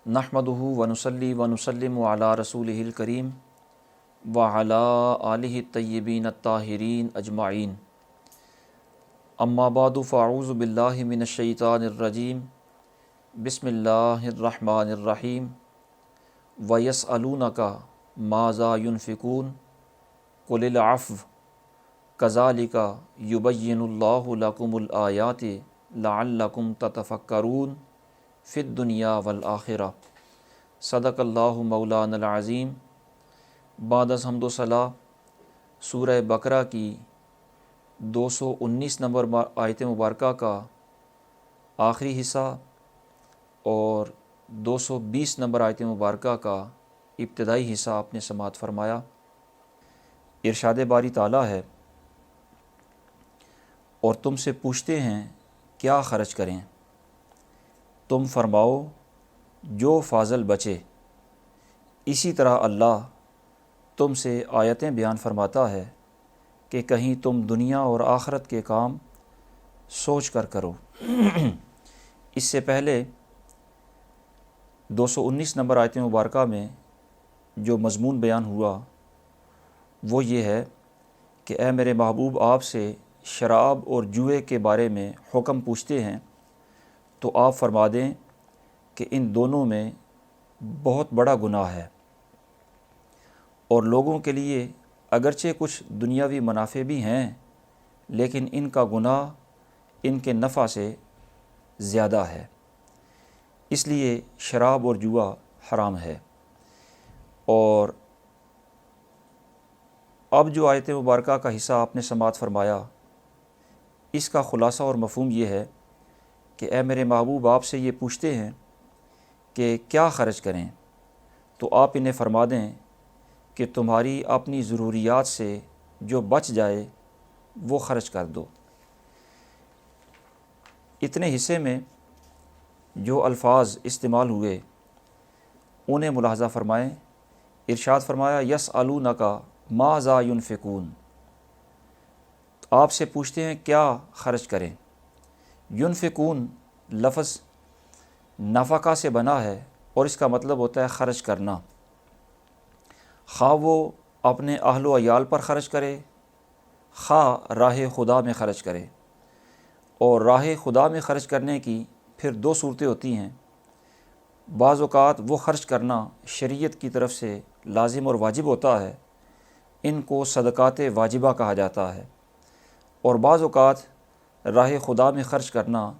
نحمدہ ونصلی ونسلم علی رسولہ الکریم وعلی آلہ الطیبین الطاہرین اجمعین، اما بعد فاعوذ باللہ من الشیطان الرجیم، بسم اللہ الرحمن الرحیم۔ وَيَسْأَلُونَكَ مَاذَا يُنْفِقُونَ قُلِ الْعَفْوَ كَذَلِكَ يُبَيِّنُ اللَّهُ لَكُمُ الْآيَاتِ لَعَلَّكُمْ تَتَفَكَّرُونَ فی الدنیا والآخرہ۔ صدق اللہ مولانا العظیم۔ بعد از حمد و ثنا سورہ بقرہ کی 219 نمبر آیت مبارکہ کا آخری حصہ اور 220 نمبر آیت مبارکہ کا ابتدائی حصہ آپ نے سماعت فرمایا۔ ارشاد باری تعالیٰ ہے، اور تم سے پوچھتے ہیں کیا خرچ کریں، تم فرماؤ جو فاضل بچے۔ اسی طرح اللہ تم سے آیتیں بیان فرماتا ہے کہ کہیں تم دنیا اور آخرت کے کام سوچ کر کرو۔ اس سے پہلے 219 نمبر آیت مبارکہ میں جو مضمون بیان ہوا وہ یہ ہے کہ اے میرے محبوب، آپ سے شراب اور جوئے کے بارے میں حکم پوچھتے ہیں تو آپ فرما دیں کہ ان دونوں میں بہت بڑا گناہ ہے، اور لوگوں کے لیے اگرچہ کچھ دنیاوی منافع بھی ہیں لیکن ان کا گناہ ان کے نفع سے زیادہ ہے، اس لیے شراب اور جوا حرام ہے۔ اور اب جو آیت مبارکہ کا حصہ آپ نے سماعت فرمایا، اس کا خلاصہ اور مفہوم یہ ہے کہ اے میرے محبوب، آپ سے یہ پوچھتے ہیں کہ کیا خرچ کریں، تو آپ انہیں فرما دیں کہ تمہاری اپنی ضروریات سے جو بچ جائے وہ خرچ کر دو۔ اتنے حصے میں جو الفاظ استعمال ہوئے انہیں ملاحظہ فرمائیں۔ ارشاد فرمایا یسألونک ماذا ينفقون، آپ سے پوچھتے ہیں کیا خرچ کریں۔ ينفقون لفظ نفقہ سے بنا ہے اور اس کا مطلب ہوتا ہے خرچ کرنا، خواہ وہ اپنے اہل و عیال پر خرچ کرے، خواہ راہ خدا میں خرچ کرے۔ اور راہ خدا میں خرچ کرنے کی پھر دو صورتیں ہوتی ہیں۔ بعض اوقات وہ خرچ کرنا شریعت کی طرف سے لازم اور واجب ہوتا ہے، ان کو صدقات واجبہ کہا جاتا ہے، اور بعض اوقات راہ خدا میں خرچ کرنا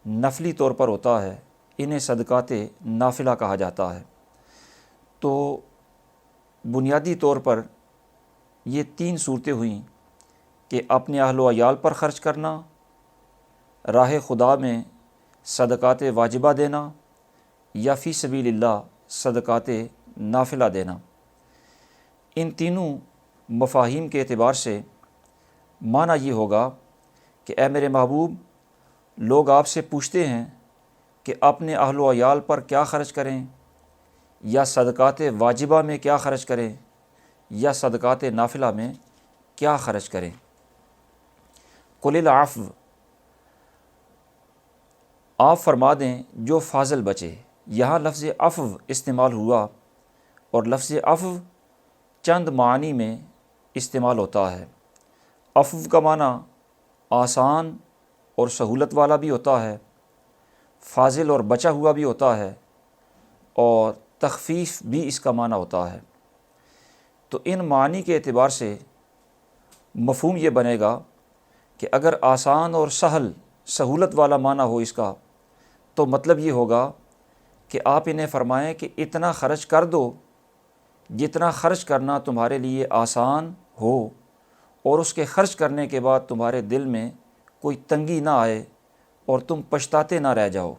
نفلی طور پر ہوتا ہے، انہیں صدقات نافلہ کہا جاتا ہے۔ تو بنیادی طور پر یہ تین صورتیں ہوئیں کہ اپنے اہل و عیال پر خرچ کرنا، راہ خدا میں صدقات واجبہ دینا، یا فی سبیل اللہ صدقات نافلہ دینا۔ ان تینوں مفاہیم کے اعتبار سے معنی یہ ہوگا کہ اے میرے محبوب، لوگ آپ سے پوچھتے ہیں کہ اپنے اہل و عیال پر کیا خرچ کریں، یا صدقات واجبہ میں کیا خرچ کریں، یا صدقات نافلہ میں کیا خرچ کریں۔ قُلِ الْعَفْوَ، آپ فرما دیں جو فاضل بچے۔ یہاں لفظ عفو استعمال ہوا، اور لفظ عفو چند معنی میں استعمال ہوتا ہے۔ عفو کا معنی آسان اور سہولت والا بھی ہوتا ہے، فاضل اور بچا ہوا بھی ہوتا ہے، اور تخفیف بھی اس کا معنی ہوتا ہے۔ تو ان معنی کے اعتبار سے مفہوم یہ بنے گا کہ اگر آسان اور سہولت والا معنی ہو اس کا، تو مطلب یہ ہوگا کہ آپ انہیں فرمائیں کہ اتنا خرچ کر دو جتنا خرچ کرنا تمہارے لیے آسان ہو، اور اس کے خرچ کرنے کے بعد تمہارے دل میں کوئی تنگی نہ آئے اور تم پچھتاتے نہ رہ جاؤ،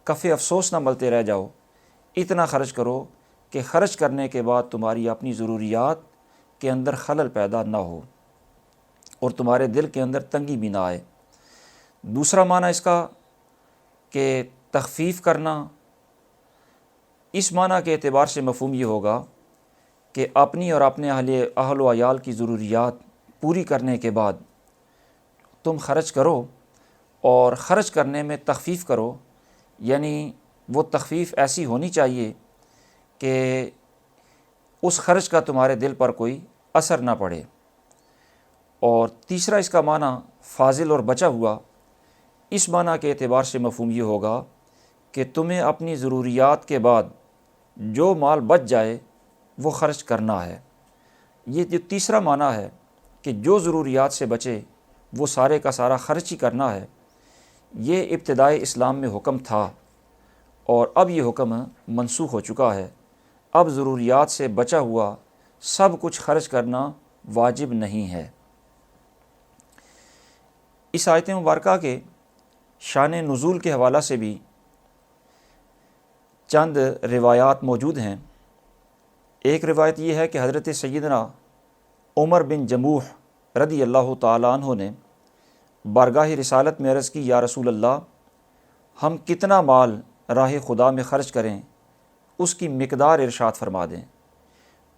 کف افسوس نہ ملتے رہ جاؤ۔ اتنا خرچ کرو کہ خرچ کرنے کے بعد تمہاری اپنی ضروریات کے اندر خلل پیدا نہ ہو اور تمہارے دل کے اندر تنگی بھی نہ آئے۔ دوسرا معنی اس کا کہ تخفیف کرنا، اس معنی کے اعتبار سے مفہوم یہ ہوگا کہ اپنی اور اپنے اہل و عیال کی ضروریات پوری کرنے کے بعد تم خرچ کرو، اور خرچ کرنے میں تخفیف کرو، یعنی وہ تخفیف ایسی ہونی چاہیے کہ اس خرچ کا تمہارے دل پر کوئی اثر نہ پڑے۔ اور تیسرا اس کا معنی فاضل اور بچا ہوا، اس معنی کے اعتبار سے مفہوم یہ ہوگا کہ تمہیں اپنی ضروریات کے بعد جو مال بچ جائے وہ خرچ کرنا ہے۔ یہ جو تیسرا معنی ہے کہ جو ضروریات سے بچے وہ سارے کا سارا خرچ ہی کرنا ہے، یہ ابتدائی اسلام میں حکم تھا، اور اب یہ حکم منسوخ ہو چکا ہے۔ اب ضروریات سے بچا ہوا سب کچھ خرچ کرنا واجب نہیں ہے۔ اس آیت مبارکہ کے شان نزول کے حوالہ سے بھی چند روایات موجود ہیں۔ ایک روایت یہ ہے کہ حضرت سیدنا عمر بن جموح رضی اللہ تعالیٰ عنہ نے بارگاہ رسالت میں عرض کی، یا رسول اللہ، ہم کتنا مال راہ خدا میں خرچ کریں، اس کی مقدار ارشاد فرما دیں۔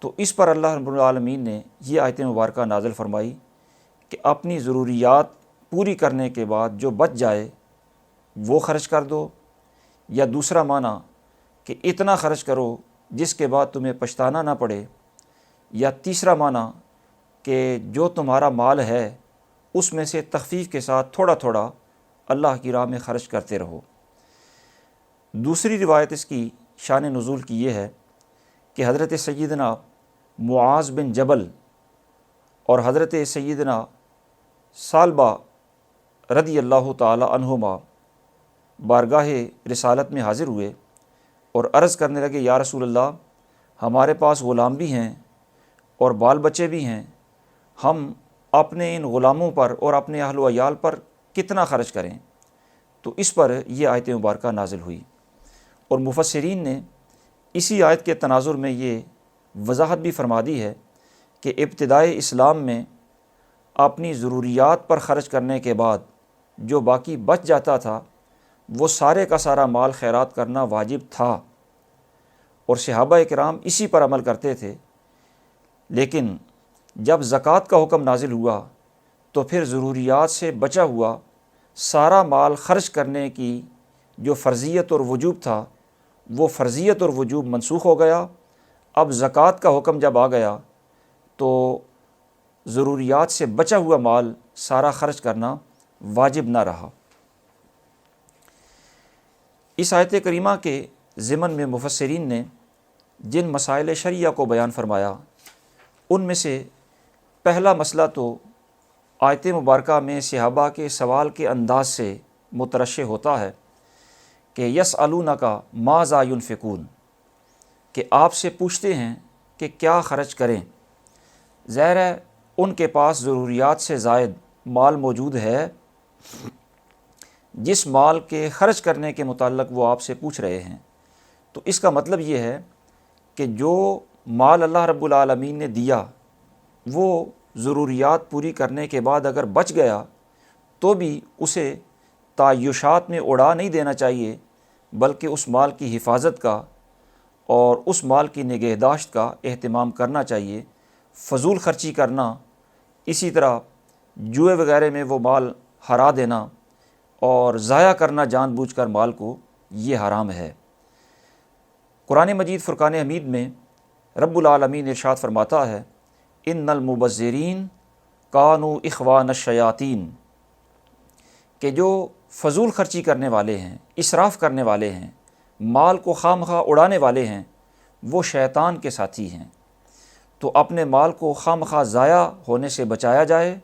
تو اس پر اللہ رب العالمین نے یہ آیت مبارکہ نازل فرمائی کہ اپنی ضروریات پوری کرنے کے بعد جو بچ جائے وہ خرچ کر دو، یا دوسرا معنی کہ اتنا خرچ کرو جس کے بعد تمہیں پچھتانا نہ پڑے، یا تیسرا معنی کہ جو تمہارا مال ہے اس میں سے تخفیف کے ساتھ تھوڑا تھوڑا اللہ کی راہ میں خرچ کرتے رہو۔ دوسری روایت اس کی شان نزول کی یہ ہے کہ حضرت سیدنا معاذ بن جبل اور حضرت سیدنا ثعلبہ رضی اللہ تعالی عنہما بارگاہ رسالت میں حاضر ہوئے اور عرض کرنے لگے، یا رسول اللہ، ہمارے پاس غلام بھی ہیں اور بال بچے بھی ہیں، ہم اپنے ان غلاموں پر اور اپنے اہل و عیال پر کتنا خرچ کریں؟ تو اس پر یہ آیت مبارکہ نازل ہوئی، اور مفسرین نے اسی آیت کے تناظر میں یہ وضاحت بھی فرما دی ہے کہ ابتدائی اسلام میں اپنی ضروریات پر خرچ کرنے کے بعد جو باقی بچ جاتا تھا وہ سارے کا سارا مال خیرات کرنا واجب تھا، اور صحابہ کرام اسی پر عمل کرتے تھے۔ لیکن جب زکوٰۃ کا حکم نازل ہوا تو پھر ضروریات سے بچا ہوا سارا مال خرچ کرنے کی جو فرضیت اور وجوب تھا وہ فرضیت اور وجوب منسوخ ہو گیا۔ اب زکوٰۃ کا حکم جب آ گیا تو ضروریات سے بچا ہوا مال سارا خرچ کرنا واجب نہ رہا۔ اس آیت کریمہ کے ضمن میں مفسرین نے جن مسائل شرعیہ کو بیان فرمایا ان میں سے پہلا مسئلہ تو آیت مبارکہ میں صحابہ کے سوال کے انداز سے مترشح ہوتا ہے کہ یسألونک ماذا ینفقون، کہ آپ سے پوچھتے ہیں کہ کیا خرچ کریں۔ ظاہر ہے ان کے پاس ضروریات سے زائد مال موجود ہے، جس مال کے خرچ کرنے کے متعلق وہ آپ سے پوچھ رہے ہیں۔ تو اس کا مطلب یہ ہے کہ جو مال اللہ رب العالمین نے دیا وہ ضروریات پوری کرنے کے بعد اگر بچ گیا تو بھی اسے تعیشات میں اڑا نہیں دینا چاہیے، بلکہ اس مال کی حفاظت کا اور اس مال کی نگہداشت کا اہتمام کرنا چاہیے۔ فضول خرچی کرنا، اسی طرح جوئے وغیرہ میں وہ مال ہرا دینا اور ضائع کرنا جان بوجھ کر مال کو، یہ حرام ہے۔ قرآن مجید فرقان حمید میں رب العالمین ارشاد فرماتا ہے، ان المبذرین کانوا اخوان الشیاطین، کہ جو فضول خرچی کرنے والے ہیں، اسراف کرنے والے ہیں، مال کو خواہ مخواہ اڑانے والے ہیں، وہ شیطان کے ساتھی ہیں۔ تو اپنے مال کو خواہ مخواہ ضائع ہونے سے بچایا جائے۔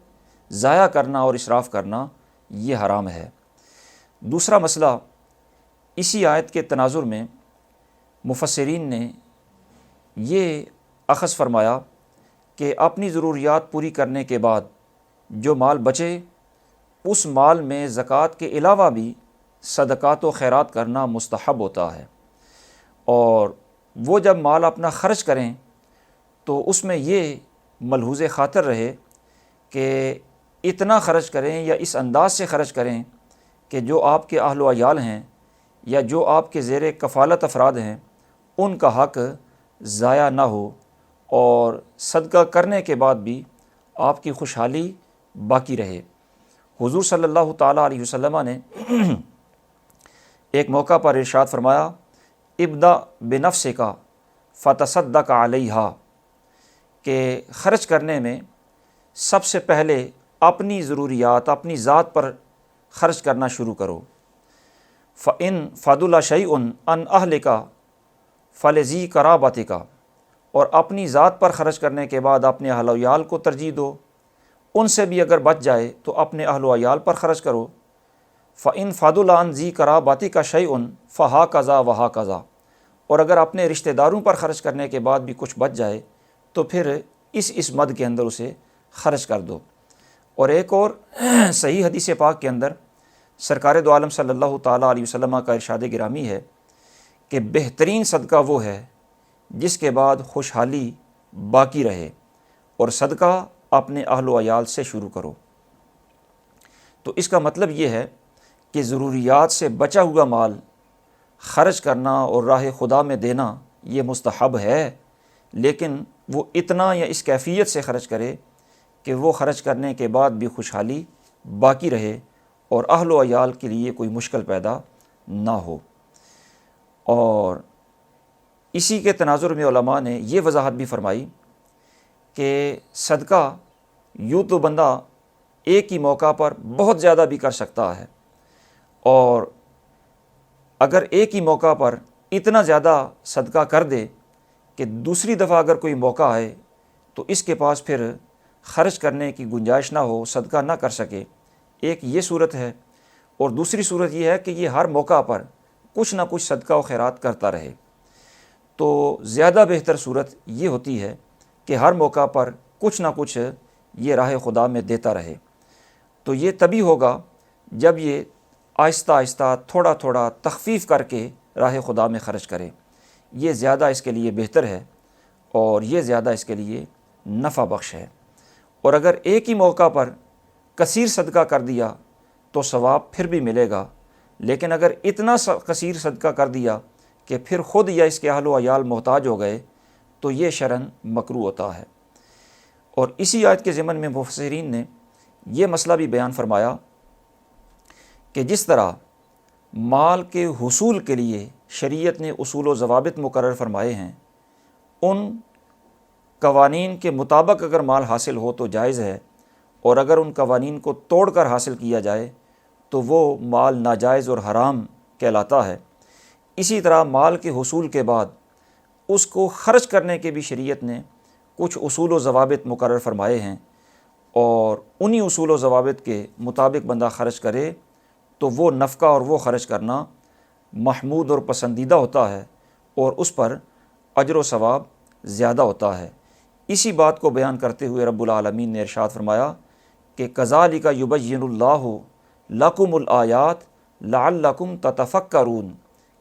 ضائع کرنا اور اسراف کرنا یہ حرام ہے۔ دوسرا مسئلہ، اسی آیت کے تناظر میں مفسرین نے یہ اخذ فرمایا کہ اپنی ضروریات پوری کرنے کے بعد جو مال بچے اس مال میں زکوٰۃ کے علاوہ بھی صدقات و خیرات کرنا مستحب ہوتا ہے، اور وہ جب مال اپنا خرچ کریں تو اس میں یہ ملحوظ خاطر رہے کہ اتنا خرچ کریں یا اس انداز سے خرچ کریں کہ جو آپ کے اہل و عیال ہیں یا جو آپ کے زیر کفالت افراد ہیں ان کا حق ضائع نہ ہو، اور صدقہ کرنے کے بعد بھی آپ کی خوشحالی باقی رہے۔ حضور صلی اللہ تعالیٰ علیہ وسلم نے ایک موقع پر ارشاد فرمایا ابدا بنفسک فتصدق علیہا، کہ خرچ کرنے میں سب سے پہلے اپنی ضروریات، اپنی ذات پر خرچ کرنا شروع کرو۔ فَإِن فَضُلَ شَيْءٌ عَنْ أَهْلِكَ فَلِذِي قَرَابَتِكَ، اور اپنی ذات پر خرچ کرنے کے بعد اپنے اہل و عیال کو ترجیح دو، ان سے بھی اگر بچ جائے تو اپنے اہل و عیال پر خرچ کرو۔ فَإِن فَضُلَ عَنْ ذِي قَرَابَتِكَ شَيْءٌ فَهَكَذَا وَهَكَذَا، اور اگر اپنے رشتہ داروں پر خرچ کرنے کے بعد بھی کچھ بچ جائے تو پھر اس مد کے اندر اسے خرچ کر دو۔ اور ایک اور صحیح حدیث پاک کے اندر سرکار دو عالم صلی اللہ تعالیٰ علیہ وسلم کا ارشاد گرامی ہے کہ بہترین صدقہ وہ ہے جس کے بعد خوشحالی باقی رہے، اور صدقہ اپنے اہل و عیال سے شروع کرو۔ تو اس کا مطلب یہ ہے کہ ضروریات سے بچا ہوا مال خرچ کرنا اور راہ خدا میں دینا یہ مستحب ہے، لیکن وہ اتنا یا اس کیفیت سے خرچ کرے کہ وہ خرچ کرنے کے بعد بھی خوشحالی باقی رہے اور اہل و عیال کے لیے کوئی مشکل پیدا نہ ہو۔ اور اسی کے تناظر میں علماء نے یہ وضاحت بھی فرمائی کہ صدقہ یوں تو بندہ ایک ہی موقع پر بہت زیادہ بھی کر سکتا ہے، اور اگر ایک ہی موقع پر اتنا زیادہ صدقہ کر دے کہ دوسری دفعہ اگر کوئی موقع آئے تو اس کے پاس پھر خرچ کرنے کی گنجائش نہ ہو، صدقہ نہ کر سکے، ایک یہ صورت ہے۔ اور دوسری صورت یہ ہے کہ یہ ہر موقع پر کچھ نہ کچھ صدقہ و خیرات کرتا رہے، تو زیادہ بہتر صورت یہ ہوتی ہے کہ ہر موقع پر کچھ نہ کچھ یہ راہ خدا میں دیتا رہے۔ تو یہ تبھی ہوگا جب یہ آہستہ آہستہ تھوڑا تھوڑا تخفیف کر کے راہ خدا میں خرچ کرے، یہ زیادہ اس کے لیے بہتر ہے اور یہ زیادہ اس کے لیے نفع بخش ہے۔ اور اگر ایک ہی موقع پر کثیر صدقہ کر دیا تو ثواب پھر بھی ملے گا، لیکن اگر اتنا کثیر صدقہ کر دیا کہ پھر خود یا اس کے اہل و عیال محتاج ہو گئے تو یہ شرعاً مکروہ ہوتا ہے۔ اور اسی آیت کے ضمن میں مفسرین نے یہ مسئلہ بھی بیان فرمایا کہ جس طرح مال کے حصول کے لیے شریعت نے اصول و ضوابط مقرر فرمائے ہیں، ان قوانین کے مطابق اگر مال حاصل ہو تو جائز ہے، اور اگر ان قوانین کو توڑ کر حاصل کیا جائے تو وہ مال ناجائز اور حرام کہلاتا ہے۔ اسی طرح مال کے حصول کے بعد اس کو خرچ کرنے کے بھی شریعت نے کچھ اصول و ضوابط مقرر فرمائے ہیں، اور انہی اصول و ضوابط کے مطابق بندہ خرچ کرے تو وہ نفقہ اور وہ خرچ کرنا محمود اور پسندیدہ ہوتا ہے، اور اس پر اجر و ثواب زیادہ ہوتا ہے۔ اسی بات کو بیان کرتے ہوئے رب العالمین نے ارشاد فرمایا کہ کذالک یبین اللہ لکم الآیات لعلکم تتفکرون،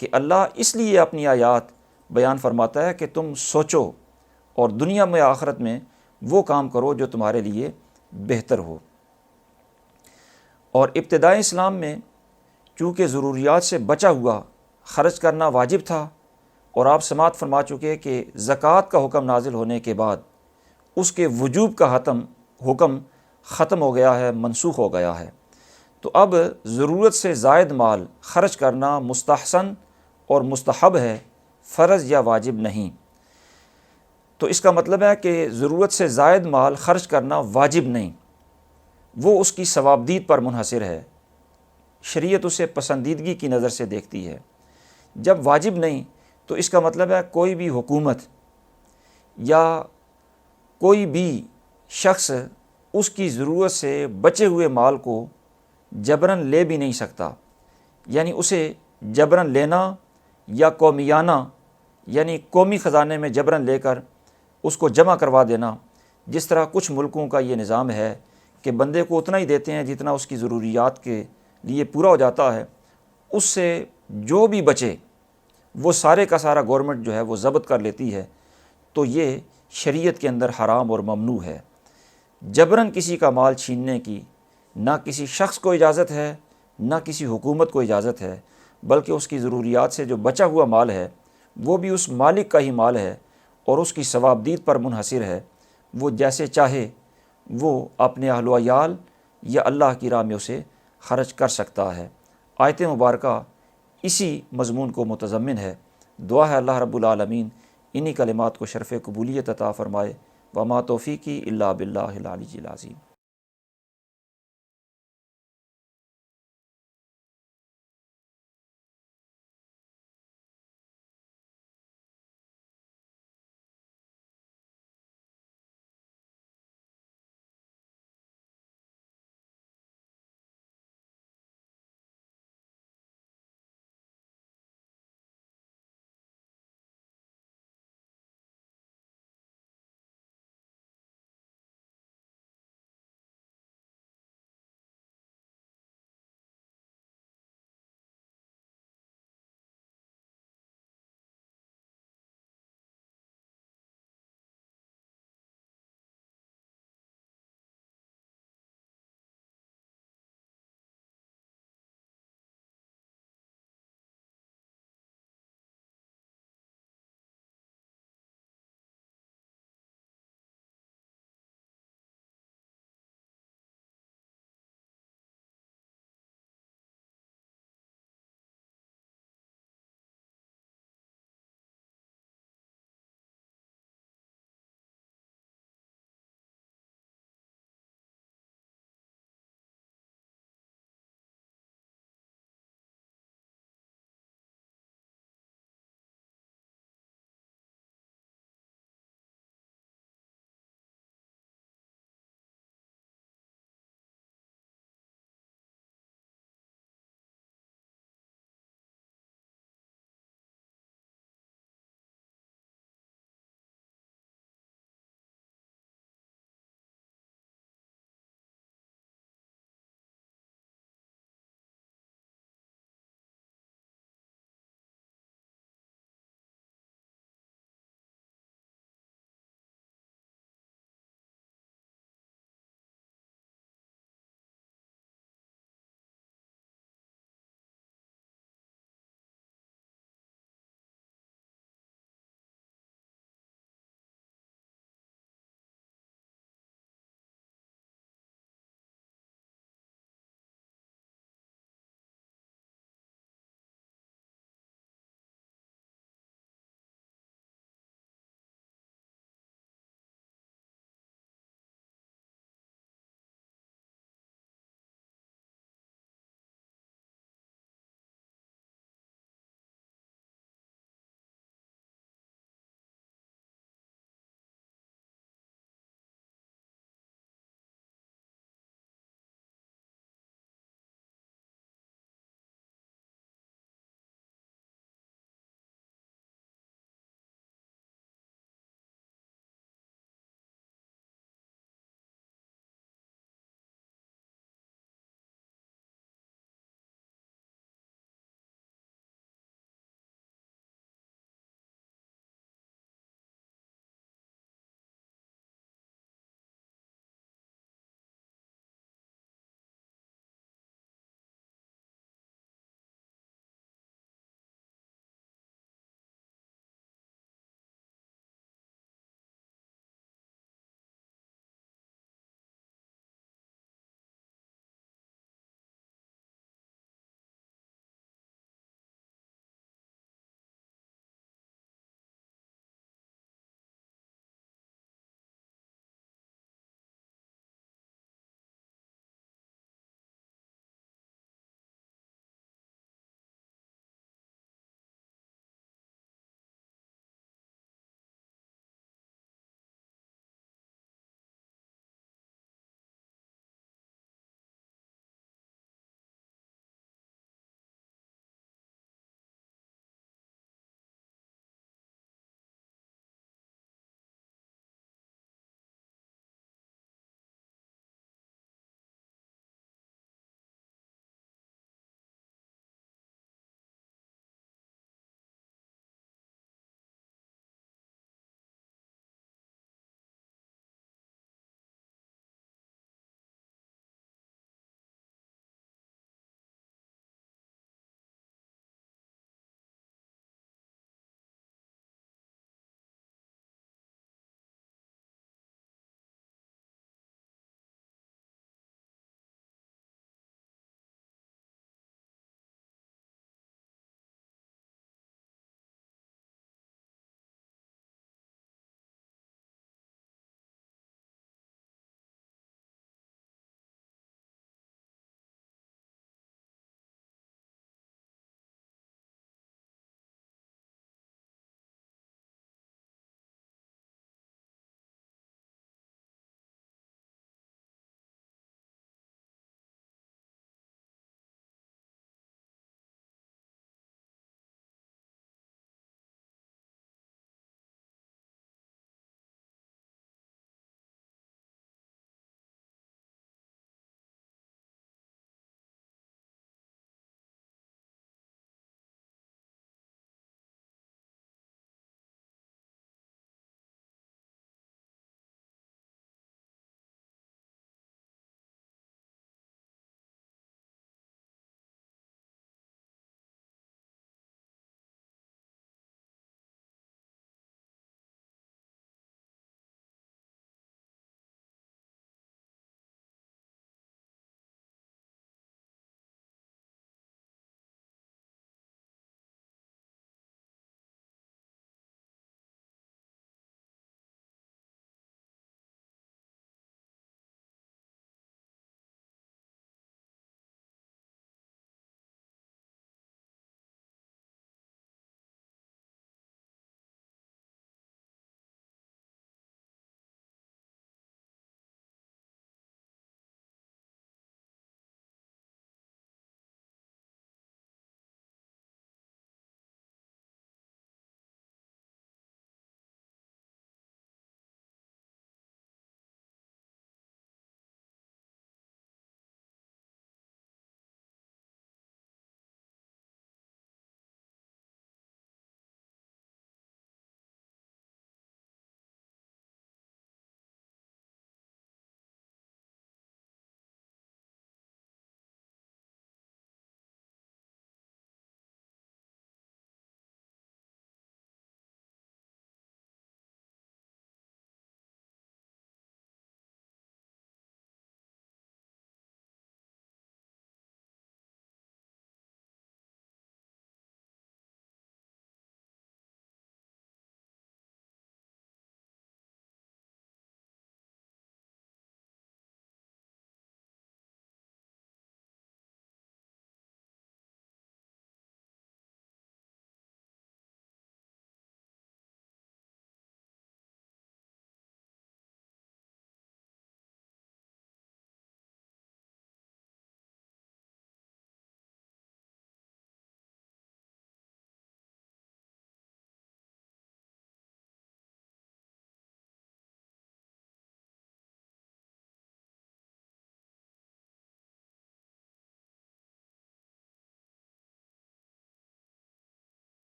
کہ اللہ اس لیے اپنی آیات بیان فرماتا ہے کہ تم سوچو اور دنیا میں آخرت میں وہ کام کرو جو تمہارے لیے بہتر ہو۔ اور ابتدائی اسلام میں چونکہ ضروریات سے بچا ہوا خرچ کرنا واجب تھا، اور آپ سماعت فرما چکے کہ زکوٰۃ کا حکم نازل ہونے کے بعد اس کے وجوب کا حکم ختم ہو گیا ہے، منسوخ ہو گیا ہے، تو اب ضرورت سے زائد مال خرچ کرنا مستحسن اور مستحب ہے، فرض یا واجب نہیں۔ تو اس کا مطلب ہے کہ ضرورت سے زائد مال خرچ کرنا واجب نہیں، وہ اس کی ثوابدید پر منحصر ہے، شریعت اسے پسندیدگی کی نظر سے دیکھتی ہے۔ جب واجب نہیں تو اس کا مطلب ہے کوئی بھی حکومت یا کوئی بھی شخص اس کی ضرورت سے بچے ہوئے مال کو جبراً لے بھی نہیں سکتا، یعنی اسے جبراً لینا یا قومیانہ یعنی قومی خزانے میں جبراً لے کر اس کو جمع کروا دینا، جس طرح کچھ ملکوں کا یہ نظام ہے کہ بندے کو اتنا ہی دیتے ہیں جتنا اس کی ضروریات کے لیے پورا ہو جاتا ہے، اس سے جو بھی بچے وہ سارے کا سارا گورنمنٹ جو ہے وہ ضبط کر لیتی ہے، تو یہ شریعت کے اندر حرام اور ممنوع ہے۔ جبراً کسی کا مال چھیننے کی نہ کسی شخص کو اجازت ہے، نہ کسی حکومت کو اجازت ہے، بلکہ اس کی ضروریات سے جو بچا ہوا مال ہے وہ بھی اس مالک کا ہی مال ہے اور اس کی ثوابدید پر منحصر ہے، وہ جیسے چاہے وہ اپنے اہل و عیال یا اللہ کی راہ میں اسے خرچ کر سکتا ہے۔ آیت مبارکہ اسی مضمون کو متضمن ہے۔ دعا ہے اللہ رب العالمین انہی کلمات کو شرف قبولیت عطا فرمائے۔ وما توفیقی الا باللہ العلی العظیم۔